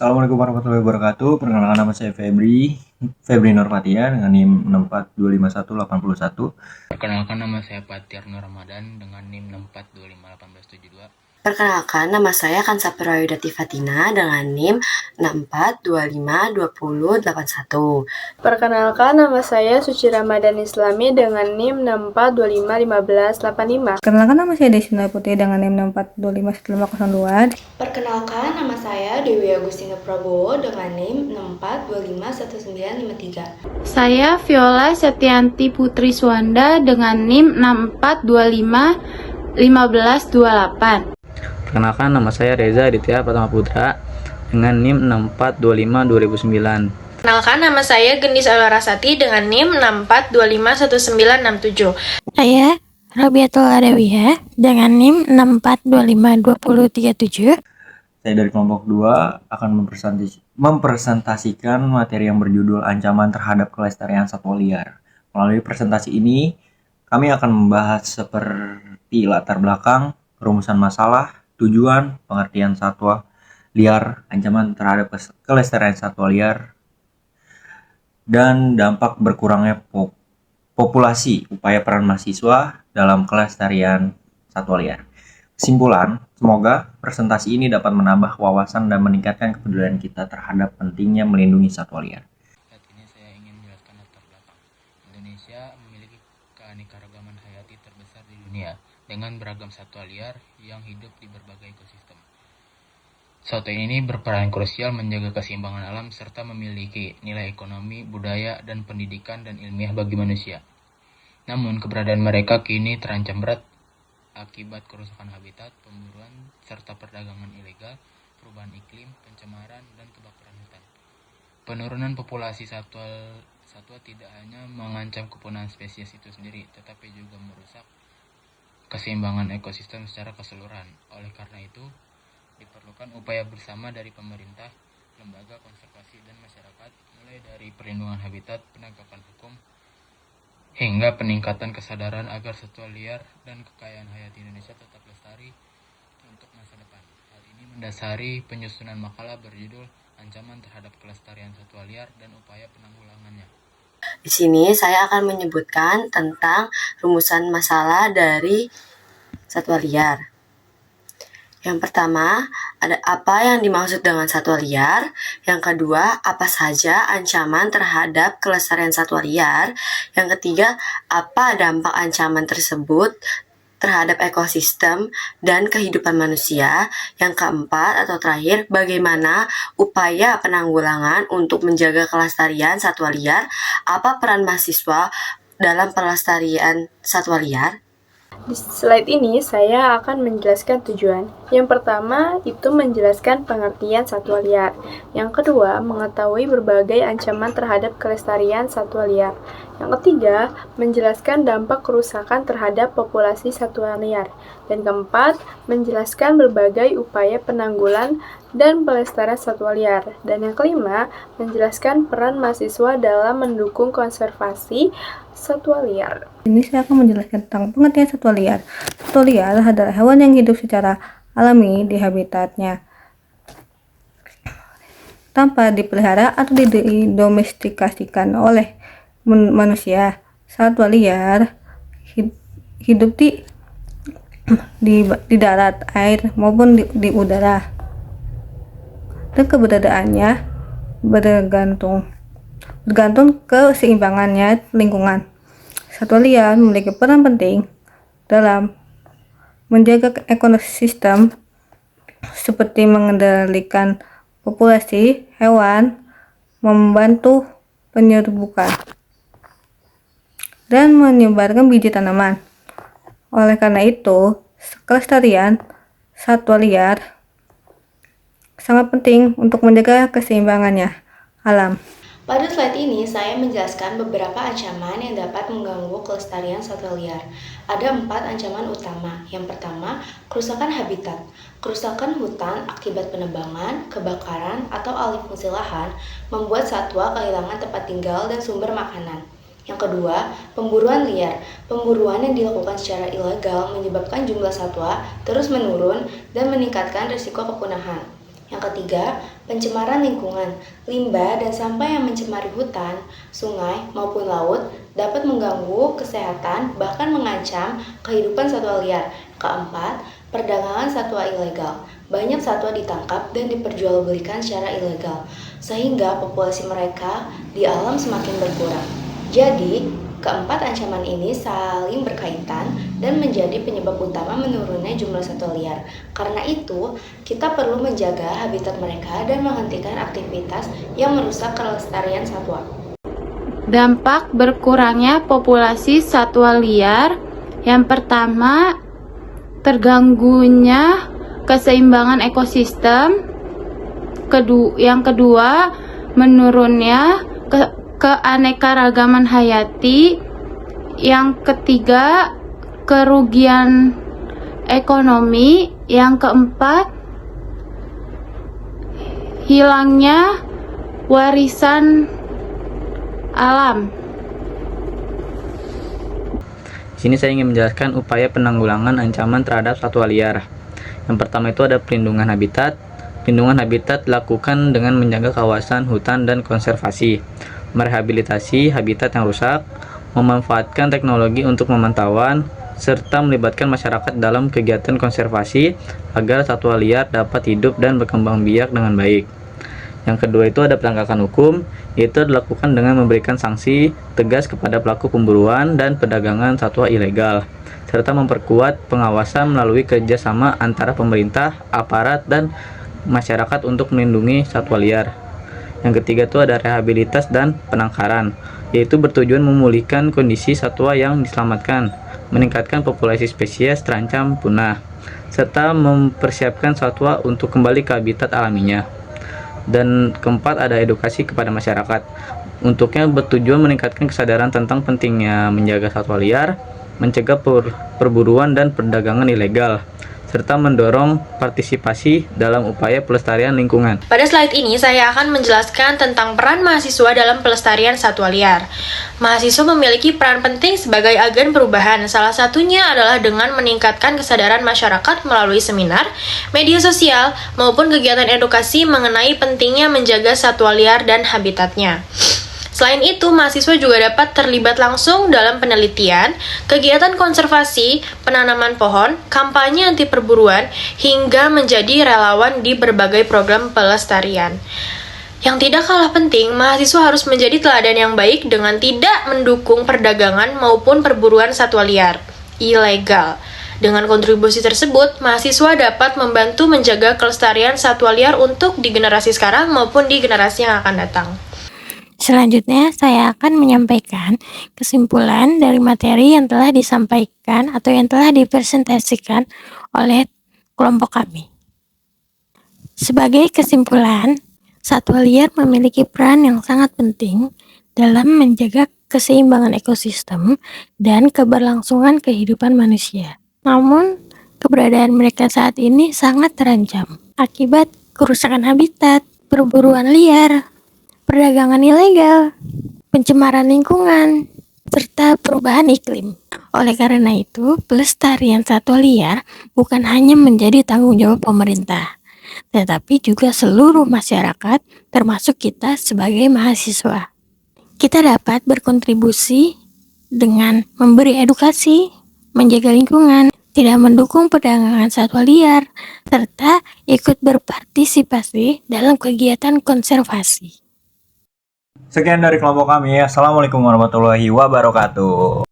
Assalamualaikum warahmatullahi wabarakatuh. Perkenalkan nama saya Febri Nurfatia dengan NIM 6425181. Perkenalkan nama saya Fatir Nur Ramadan dengan NIM 6425872. Perkenalkan, nama saya Kansa Prayudati Fatina dengan NIM 64252081. Perkenalkan, nama saya Suci Ramadan Islami dengan NIM 64251585. Perkenalkan, nama saya Desina Putri dengan NIM 64251502. Perkenalkan, nama saya Dewi Agustina Prabowo dengan NIM 64251953. Saya Viola Setianti Putri Suwanda dengan NIM 64251528. Perkenalkan, nama saya Reza Aditya Pratama Putra dengan NIM 6425 2009. Perkenalkan, nama saya Gendis Alarasati dengan NIM 64251967. Saya Robiatul Adawiyah dengan NIM 64252037. Saya dari kelompok 2 akan mempresentasikan materi yang berjudul Ancaman Terhadap Kelestarian Satwa Liar. Melalui presentasi ini, kami akan membahas seperti latar belakang, rumusan masalah, tujuan, pengertian satwa liar, ancaman terhadap kelestarian satwa liar, dan dampak berkurangnya populasi, upaya peran mahasiswa dalam kelestarian satwa liar. Kesimpulan, semoga presentasi ini dapat menambah wawasan dan meningkatkan kepedulian kita terhadap pentingnya melindungi satwa liar. Saat ini saya ingin menjelaskan latar belakang. Indonesia memiliki keanekaragaman hayati terbesar di dunia dengan beragam satwa liar yang hidup di berbagai ekosistem. Satwa ini berperan krusial menjaga keseimbangan alam serta memiliki nilai ekonomi, budaya, dan pendidikan dan ilmiah bagi manusia. Namun, keberadaan mereka kini terancam berat akibat kerusakan habitat, pemburuan, serta perdagangan ilegal, perubahan iklim, pencemaran, dan kebakaran hutan. Penurunan populasi satwa tidak hanya mengancam kepunahan spesies itu sendiri, tetapi juga merusak keseimbangan ekosistem secara keseluruhan. Oleh karena itu, diperlukan upaya bersama dari pemerintah, lembaga konservasi, dan masyarakat, mulai dari perlindungan habitat, penegakan hukum, hingga peningkatan kesadaran agar satwa liar dan kekayaan hayati Indonesia tetap lestari untuk masa depan. Hal ini mendasari penyusunan makalah berjudul Ancaman Terhadap Kelestarian Satwa Liar dan Upaya Penanggulangannya. Di sini saya akan menyebutkan tentang rumusan masalah dari satwa liar. Yang pertama, ada apa yang dimaksud dengan satwa liar. Yang kedua, apa saja ancaman terhadap kelestarian satwa liar. Yang ketiga, apa dampak ancaman tersebut terhadap ekosistem dan kehidupan manusia. Yang keempat atau terakhir, bagaimana upaya penanggulangan untuk menjaga kelestarian satwa liar. Apa peran mahasiswa dalam pelestarian satwa liar? Di slide ini saya akan menjelaskan tujuan. Yang pertama itu menjelaskan pengertian satwa liar. Yang kedua, mengetahui berbagai ancaman terhadap kelestarian satwa liar. Yang ketiga, menjelaskan dampak kerusakan terhadap populasi satwa liar. Dan keempat, menjelaskan berbagai upaya penanggulan dan pelestarian satwa liar. Dan yang kelima, menjelaskan peran mahasiswa dalam mendukung konservasi satwa liar. Ini saya akan menjelaskan tentang pengertian satwa liar. Satwa liar adalah hewan yang hidup secara alami di habitatnya tanpa dipelihara atau didomestikasikan oleh manusia. Satwa liar hidup di darat, air maupun di udara, dan keberadaannya bergantung keseimbangannya lingkungan. Satwa liar memiliki peran penting dalam menjaga ekosistem seperti mengendalikan populasi hewan, membantu penyerbukan, dan menyebarkan biji tanaman. Oleh karena itu, kelestarian satwa liar sangat penting untuk menjaga keseimbangannya alam. Pada slide ini, saya menjelaskan beberapa ancaman yang dapat mengganggu kelestarian satwa liar. Ada 4 ancaman utama. Yang pertama, kerusakan habitat. Kerusakan hutan akibat penebangan, kebakaran, atau alih fungsi lahan membuat satwa kehilangan tempat tinggal dan sumber makanan. Yang kedua, pemburuan liar. Pemburuan yang dilakukan secara ilegal menyebabkan jumlah satwa terus menurun dan meningkatkan risiko kepunahan. Yang ketiga, pencemaran lingkungan. Limbah dan sampah yang mencemari hutan, sungai, maupun laut dapat mengganggu kesehatan, bahkan mengancam kehidupan satwa liar. Keempat, perdagangan satwa ilegal. Banyak satwa ditangkap dan diperjualbelikan secara ilegal, sehingga populasi mereka di alam semakin berkurang. Jadi, keempat ancaman ini saling berkaitan dan menjadi penyebab utama menurunnya jumlah satwa liar. Karena itu, kita perlu menjaga habitat mereka dan menghentikan aktivitas yang merusak kelestarian satwa. Dampak berkurangnya populasi satwa liar. Yang pertama, terganggunya keseimbangan ekosistem. Yang kedua, menurunnya keanekaragaman hayati. Yang ketiga, kerugian ekonomi. Yang keempat, hilangnya warisan alam. Di sini saya ingin menjelaskan upaya penanggulangan ancaman terhadap satwa liar. Yang pertama itu ada pelindungan habitat. Pelindungan habitat dilakukan dengan menjaga kawasan hutan dan konservasi, merehabilitasi habitat yang rusak, memanfaatkan teknologi untuk pemantauan, serta melibatkan masyarakat dalam kegiatan konservasi agar satwa liar dapat hidup dan berkembang biak dengan baik. Yang kedua itu ada penegakan hukum, yaitu dilakukan dengan memberikan sanksi tegas kepada pelaku pemburuan dan perdagangan satwa ilegal, serta memperkuat pengawasan melalui kerjasama antara pemerintah, aparat, dan masyarakat untuk melindungi satwa liar. Yang ketiga itu ada rehabilitas dan penangkaran, yaitu bertujuan memulihkan kondisi satwa yang diselamatkan, meningkatkan populasi spesies terancam punah, serta mempersiapkan satwa untuk kembali ke habitat alaminya. Dan keempat ada edukasi kepada masyarakat. Untuknya bertujuan meningkatkan kesadaran tentang pentingnya menjaga satwa liar, mencegah perburuan dan perdagangan ilegal, serta mendorong partisipasi dalam upaya pelestarian lingkungan. Pada slide ini, saya akan menjelaskan tentang peran mahasiswa dalam pelestarian satwa liar. Mahasiswa memiliki peran penting sebagai agen perubahan. Salah satunya adalah dengan meningkatkan kesadaran masyarakat melalui seminar, media sosial, maupun kegiatan edukasi mengenai pentingnya menjaga satwa liar dan habitatnya. Selain itu, mahasiswa juga dapat terlibat langsung dalam penelitian, kegiatan konservasi, penanaman pohon, kampanye anti perburuan, hingga menjadi relawan di berbagai program pelestarian. Yang tidak kalah penting, mahasiswa harus menjadi teladan yang baik dengan tidak mendukung perdagangan maupun perburuan satwa liar ilegal. Dengan kontribusi tersebut, mahasiswa dapat membantu menjaga kelestarian satwa liar untuk di generasi sekarang maupun di generasi yang akan datang. Selanjutnya, saya akan menyampaikan kesimpulan dari materi yang telah disampaikan atau yang telah dipresentasikan oleh kelompok kami. Sebagai kesimpulan, satwa liar memiliki peran yang sangat penting dalam menjaga keseimbangan ekosistem dan keberlangsungan kehidupan manusia. Namun, keberadaan mereka saat ini sangat terancam akibat kerusakan habitat, perburuan liar, perdagangan ilegal, pencemaran lingkungan, serta perubahan iklim. Oleh karena itu, pelestarian satwa liar bukan hanya menjadi tanggung jawab pemerintah, tetapi juga seluruh masyarakat, termasuk kita sebagai mahasiswa. Kita dapat berkontribusi dengan memberi edukasi, menjaga lingkungan, tidak mendukung perdagangan satwa liar, serta ikut berpartisipasi dalam kegiatan konservasi. Sekian dari kelompok kami. Assalamualaikum warahmatullahi wabarakatuh.